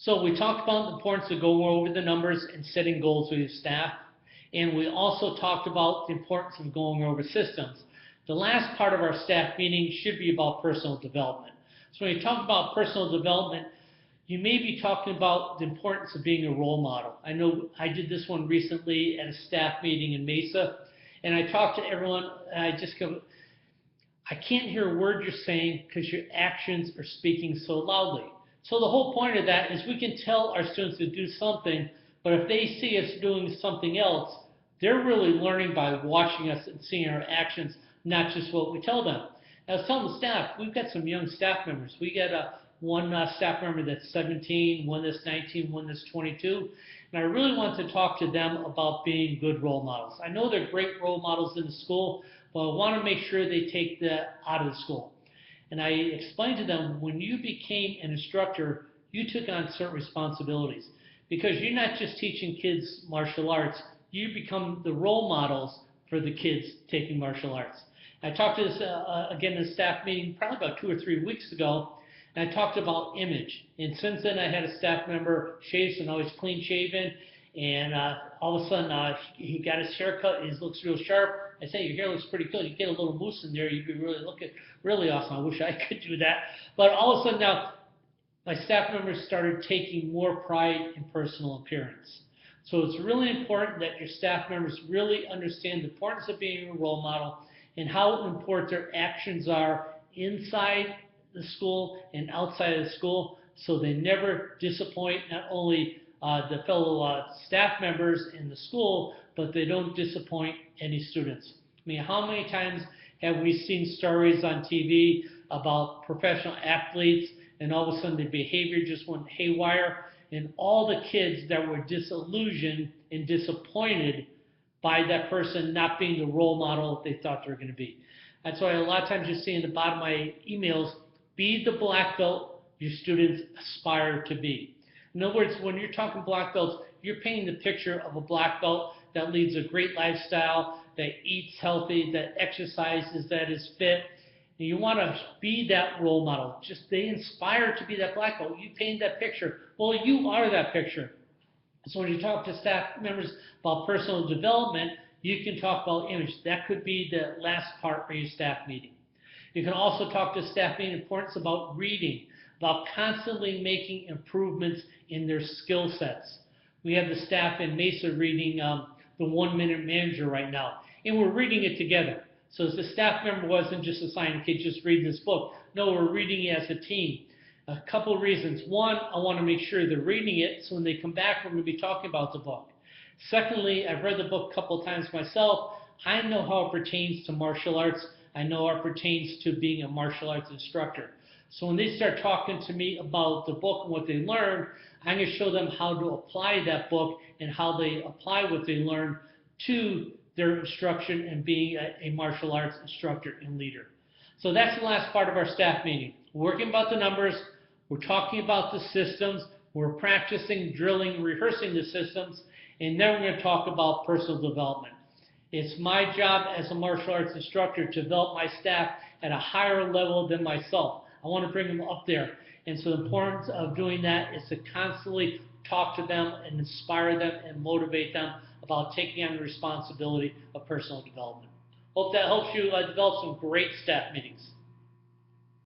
So we talked about the importance of going over the numbers and setting goals with your staff. And we also talked about the importance of going over systems. The last part of our staff meeting should be about personal development. So when you talk about personal development, you may be talking about the importance of being a role model. I know I did this one recently at a staff meeting in Mesa, and I talked to everyone, and I just go, I can't hear a word you're saying because your actions are speaking so loudly. So the whole point of that is we can tell our students to do something, but if they see us doing something else, they're really learning by watching us and seeing our actions, not just what we tell them. I was telling the staff, we've got some young staff members. We got one staff member that's 17, one that's 19, one that's 22. And I really want to talk to them about being good role models. I know they're great role models in the school, but I want to make sure they take that out of the school. And I explained to them, when you became an instructor, you took on certain responsibilities. Because you're not just teaching kids martial arts, you become the role models for the kids taking martial arts. I talked to this again in a staff meeting probably about 2 or 3 weeks ago, and I talked about image. And since then, I had a staff member shaves and always clean shaven, and all of a sudden he got his haircut. He looks real sharp. I say, your hair looks pretty good. You get a little mousse in there, you'd be really looking really awesome. I wish I could do that. But all of a sudden now, my staff members started taking more pride in personal appearance. So it's really important that your staff members really understand the importance of being a role model and how important their actions are inside the school and outside of the school, so they never disappoint not only the fellow staff members in the school, but they don't disappoint any students. I mean, how many times have we seen stories on TV about professional athletes and all of a sudden the behavior just went haywire, and all the kids that were disillusioned and disappointed by that person not being the role model they thought they were going to be. That's why a lot of times you see in the bottom of my emails, be the black belt your students aspire to be. In other words, when you're talking black belts, you're painting the picture of a black belt that leads a great lifestyle, that eats healthy, that exercises, that is fit. And you want to be that role model. Just they inspire to be that black belt. You paint that picture. Well, you are that picture. So when you talk to staff members about personal development, you can talk about image. That could be the last part of your staff meeting. You can also talk to staff meeting importance about reading, about constantly making improvements in their skill sets. We have the staff in Mesa reading the 1 Minute Manager right now, and we're reading it together. So the staff member wasn't just assigned, okay, just read this book. No, we're reading it as a team. A couple of reasons. One, I want to make sure they're reading it, so when they come back, we're going to be talking about the book. Secondly, I've read the book a couple of times myself. I know how it pertains to martial arts. I know how it pertains to being a martial arts instructor. So when they start talking to me about the book and what they learned, I'm going to show them how to apply that book and how they apply what they learned to their instruction and being a martial arts instructor and leader. So that's the last part of our staff meeting. We're working about the numbers. We're talking about the systems. We're practicing, drilling, rehearsing the systems. And then we're going to talk about personal development. It's my job as a martial arts instructor to develop my staff at a higher level than myself. I want to bring them up there. And so the importance of doing that is to constantly talk to them and inspire them and motivate them about taking on the responsibility of personal development. Hope that helps you develop some great staff meetings.